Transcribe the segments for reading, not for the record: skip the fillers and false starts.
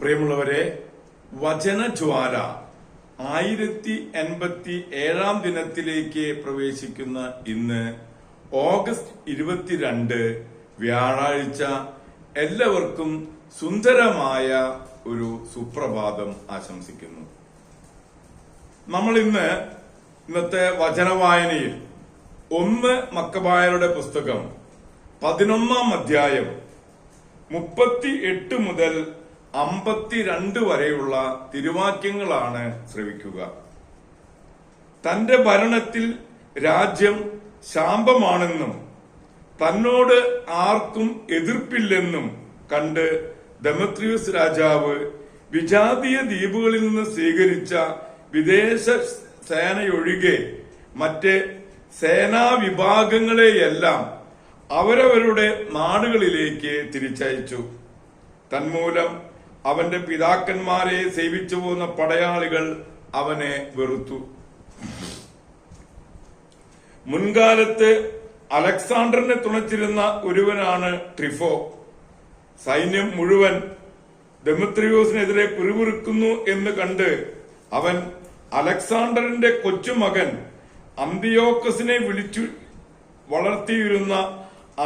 പ്രിയമുള്ളവരെ, വചനജ്വാല 1087 ദിനത്തിലേക്ക് പ്രവേശിക്കുന്ന ഇന്ന് ഓഗസ്റ്റ് 22 വ്യാഴാഴ്ച എല്ലാവർക്കും സുന്ദരമായ ഒരു സുപ്രഭാതം ആശംസിക്കുന്നു. നമ്മൾ ഇന്നത്തെ വചനവായനയിൽ 1 മക്കബായരുടെ പുസ്തകം 11-ാം അധ്യായം 38 മുതൽ 52 വരെയുള്ള തിരുവാക്യങ്ങളാണ് ശ്രവിക്കുക. തന്റെ ഭരണത്തിൽ രാജ്യം ശാന്തമാണെന്നും തന്നോട് ആർക്കും എതിർപ്പില്ലെന്നും കണ്ട് ദെമത്രിയൂസ് രാജാവ് വിജാതീയ ദ്വീപുകളിൽ നിന്ന് സ്വീകരിച്ച വിദേശ സേനയൊഴികെ മറ്റ് സേനാ വിഭാഗങ്ങളെയെല്ലാം അവരവരുടെ നാടുകളിലേക്ക് തിരിച്ചയച്ചു. തന്മൂലം അവന്റെ പിതാക്കന്മാരെ സേവിച്ചു പോന്ന പടയാളികൾ അവനെ വെറുത്തു. മുൻകാലത്ത് അലക്സാണ്ടറിനെ തുണച്ചിരുന്ന ഒരുവനാണ് ട്രിഫോ. സൈന്യം മുഴുവൻ ദെമത്രിയൂസിനെതിരെ പിറുപിറുക്കുന്നു എന്ന് കണ്ട് അവൻ അലക്സാണ്ടറിന്റെ കൊച്ചുമകൻ അന്തിയോക്കസിനെ വിളിച്ചു വളർത്തിയിരുന്ന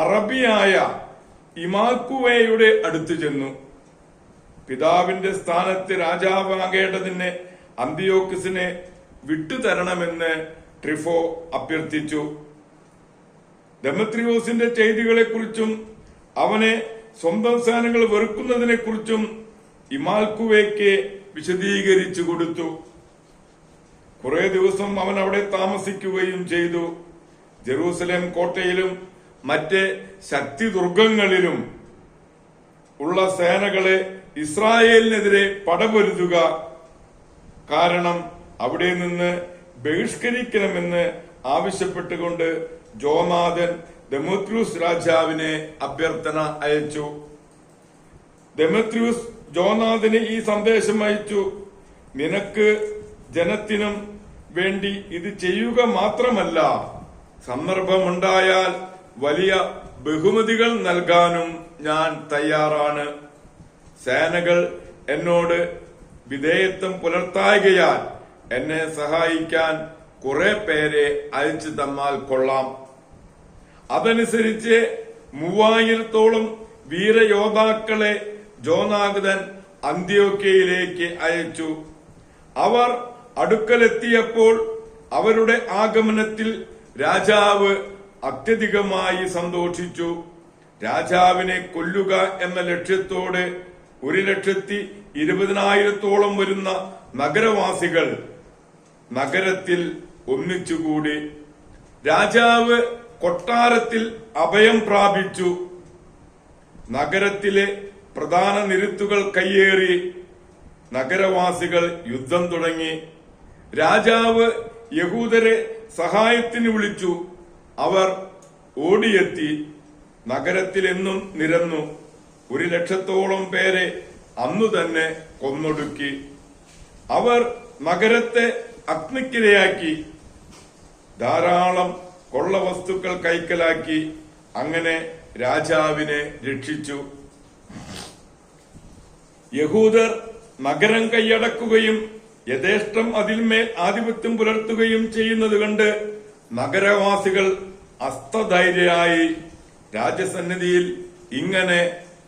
അറബിയായ ഇമാക്കുവയുടെ അടുത്തു ചെന്നു. പിതാവിന്റെ സ്ഥാനത്ത് രാജാവാകേണ്ടതിന് അന്തിയോക്കസിനെ വിട്ടുതരണമെന്ന് ട്രിഫോ അഭ്യർത്ഥിച്ചു. ദെമത്രിയോസിന്റെ ചെയ്തികളെക്കുറിച്ചും അവനെ സ്വന്തം സേനകൾ വെറുക്കുന്നതിനെ കുറിച്ചും ഇമാൽക്കുവയ്ക്ക് വിശദീകരിച്ചു കൊടുത്തു. കുറെ ദിവസം അവൻ അവിടെ താമസിക്കുകയും ചെയ്തു. ജെറൂസലേം കോട്ടയിലും മറ്റ് ശക്തിദുർഗങ്ങളിലും ഉള്ള സേനകളെ ഇസ്രായേലിനെതിരെ പടപൊരുതുക, കാരണം അവിടെ നിന്ന് ബഹിഷ്കരിക്കണമെന്ന് ആവശ്യപ്പെട്ടുകൊണ്ട് ജോനാഥൻ ദെമത്രിയൂസ് രാജാവിനെ അഭ്യർത്ഥന അയച്ചു. ദെമത്രിയൂസ് ജോനാഥന് ഈ സന്ദേശം അയച്ചു: നിനക്ക് ജനത്തിനും വേണ്ടി ഇത് ചെയ്യുക മാത്രമല്ല, സന്ദർഭമുണ്ടായാൽ വലിയ ബഹുമതികൾ നൽകാനും ഞാൻ തയ്യാറാണ്. സേനകൾ എന്നോട് വിധേയത്വം പുലർത്തായകയാൽ എന്നെ സഹായിക്കാൻ കുറെ പേരെ അയച്ചു തന്നാൽ കൊള്ളാം. അതനുസരിച്ച് 3000-ഓളം വീരയോദ്ധാക്കളെ ജോനാഥൻ അന്ത്യോക്യയിലേക്ക് അയച്ചു. അവർ അടുക്കലെത്തിയപ്പോൾ അവരുടെ ആഗമനത്തിൽ രാജാവ് അത്യധികമായി സന്തോഷിച്ചു. രാജാവിനെ കൊല്ലുക എന്ന ലക്ഷ്യത്തോടെ 1,20,000-ഓളം വരുന്ന നഗരവാസികൾ നഗരത്തിൽ ഒന്നിച്ചുകൂടി. രാജാവ് കൊട്ടാരത്തിൽ അഭയം പ്രാപിച്ചു. നഗരത്തിലെ പ്രധാന നിരുത്തുകൾ കയ്യേറി. നഗരവാസികൾ യുദ്ധം തുടങ്ങി. രാജാവ് യഹൂദരെ സഹായത്തിന് വിളിച്ചു. അവർ ഓടിയെത്തി. നഗരത്തിലെന്നും നിരന്നു. 100,000-ഓളം പേരെ അന്നു തന്നെ കൊന്നൊടുക്കി. അവർ നഗരത്തെ അഗ്നിക്കിരയാക്കി. ധാരാളം കൊള്ളവസ്തുക്കൾ കൈക്കലാക്കി. അങ്ങനെ രാജാവിനെ രക്ഷിച്ചു. യഹൂദർ നഗരം കൈയടക്കുകയും യഥേഷ്ടം അതിന്മേൽ ആധിപത്യം പുലർത്തുകയും ചെയ്യുന്നത് കണ്ട് നഗരവാസികൾ അസ്തധൈര്യരായി രാജസന്നിധിയിൽ ഇങ്ങനെ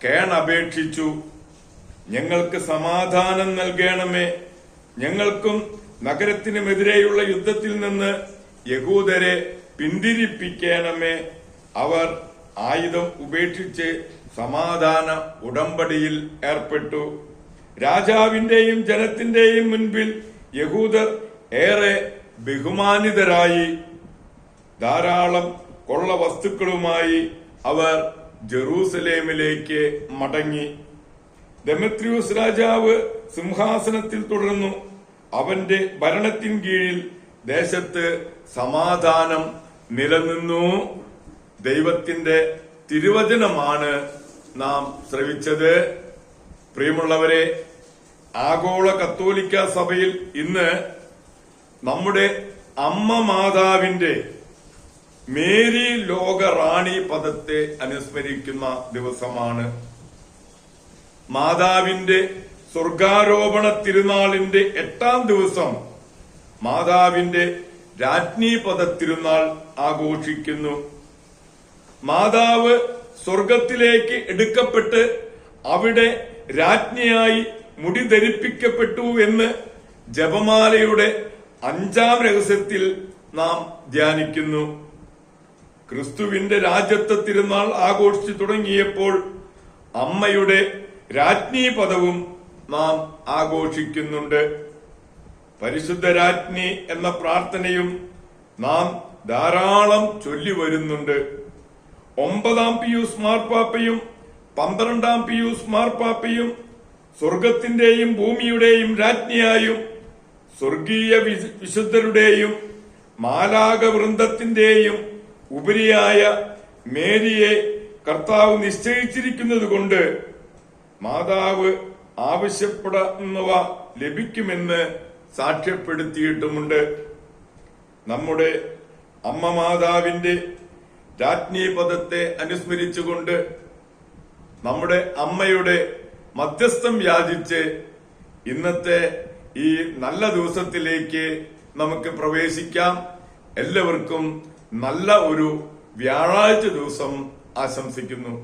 കേണപേക്ഷിച്ചു: ഞങ്ങൾക്ക് സമാധാനം നൽകണമേ, ഞങ്ങൾക്കും നഗരത്തിനുമെതിരെയുള്ള യുദ്ധത്തിൽ നിന്ന് യഹൂദരെ പിന്തിരിപ്പിക്കണമേ. അവർ ആയുധം ഉപേക്ഷിച്ച് സമാധാന ഉടമ്പടിയിൽ ഏർപ്പെട്ടു. രാജാവിന്റെയും ജനത്തിന്റെയും മുൻപിൽ യഹൂദർ ഏറെ ബഹുമാനിതരായി. ധാരാളം കൊള്ള വസ്തുക്കളുമായി അവർ ജെറൂസലേമിലേക്ക് മടങ്ങി. ദെമത്രിയൂസ് രാജാവ് സിംഹാസനത്തിൽ തുടർന്നു. അവന്റെ ഭരണത്തിൻ കീഴിൽ ദേശത്ത് സമാധാനം നിലനിന്നു. ദൈവത്തിന്റെ തിരുവചനമാണ് നാം ശ്രവിച്ചത്. പ്രിയമുള്ളവരെ, ആഗോള കത്തോലിക്ക സഭയിൽ ഇന്ന് നമ്മുടെ അമ്മ മാതാവിന്റെ മേരി ലോക റാണി പദത്തെ അനുസ്മരിക്കുന്ന ദിവസമാണ്. മാതാവിന്റെ സ്വർഗാരോപണ തിരുനാളിന്റെ 8-ാം ദിവസം മാതാവിന്റെ രാജ്ഞീപദ തിരുനാൾ ആഘോഷിക്കുന്നു. മാതാവ് സ്വർഗത്തിലേക്ക് എടുക്കപ്പെട്ട് അവിടെ രാജ്ഞിയായി മുടി ധരിപ്പിക്കപ്പെട്ടു എന്ന് ജപമാലയുടെ 5-ാം രഹസ്യത്തിൽ നാം ധ്യാനിക്കുന്നു. ക്രിസ്തുവിന്റെ രാജ്യത്വ തിരുനാൾ ആഘോഷിച്ചു തുടങ്ങിയപ്പോൾ അമ്മയുടെ രാജ്ഞീപദവും നാം ആഘോഷിക്കുന്നുണ്ട്. പരിശുദ്ധ രാജ്ഞി എന്ന പ്രാർത്ഥനയും നാം ധാരാളം ചൊല്ലി വരുന്നുണ്ട്. 9-ാം പിയൂസ് മാർപ്പാപ്പയും 12-ാം പിയൂസ് മാർപ്പാപ്പയും സ്വർഗത്തിന്റെയും ഭൂമിയുടെയും രാജ്ഞിയായും സ്വർഗീയ വിശുദ്ധരുടെയും മാലാക വൃന്ദത്തിന്റെയും ഉപരിയായ മേരിയെ കർത്താവ് നിശ്ചയിച്ചിരിക്കുന്നതുകൊണ്ട് മാതാവ് ആവശ്യപ്പെടുന്നവ ലഭിക്കുമെന്ന് സാക്ഷ്യപ്പെടുത്തിയിട്ടുമുണ്ട്. നമ്മുടെ അമ്മ മാതാവിന്റെ രാജ്ഞീപദത്തെ അനുസ്മരിച്ചുകൊണ്ട് നമ്മുടെ അമ്മയുടെ മധ്യസ്ഥം യാചിച്ച് ഇന്നത്തെ ഈ നല്ല ദിവസത്തിലേക്ക് നമുക്ക് പ്രവേശിക്കാം. എല്ലാവർക്കും നല്ല ഒരു വ്യാഴാഴ്ച ദിവസം ആശംസിക്കുന്നു.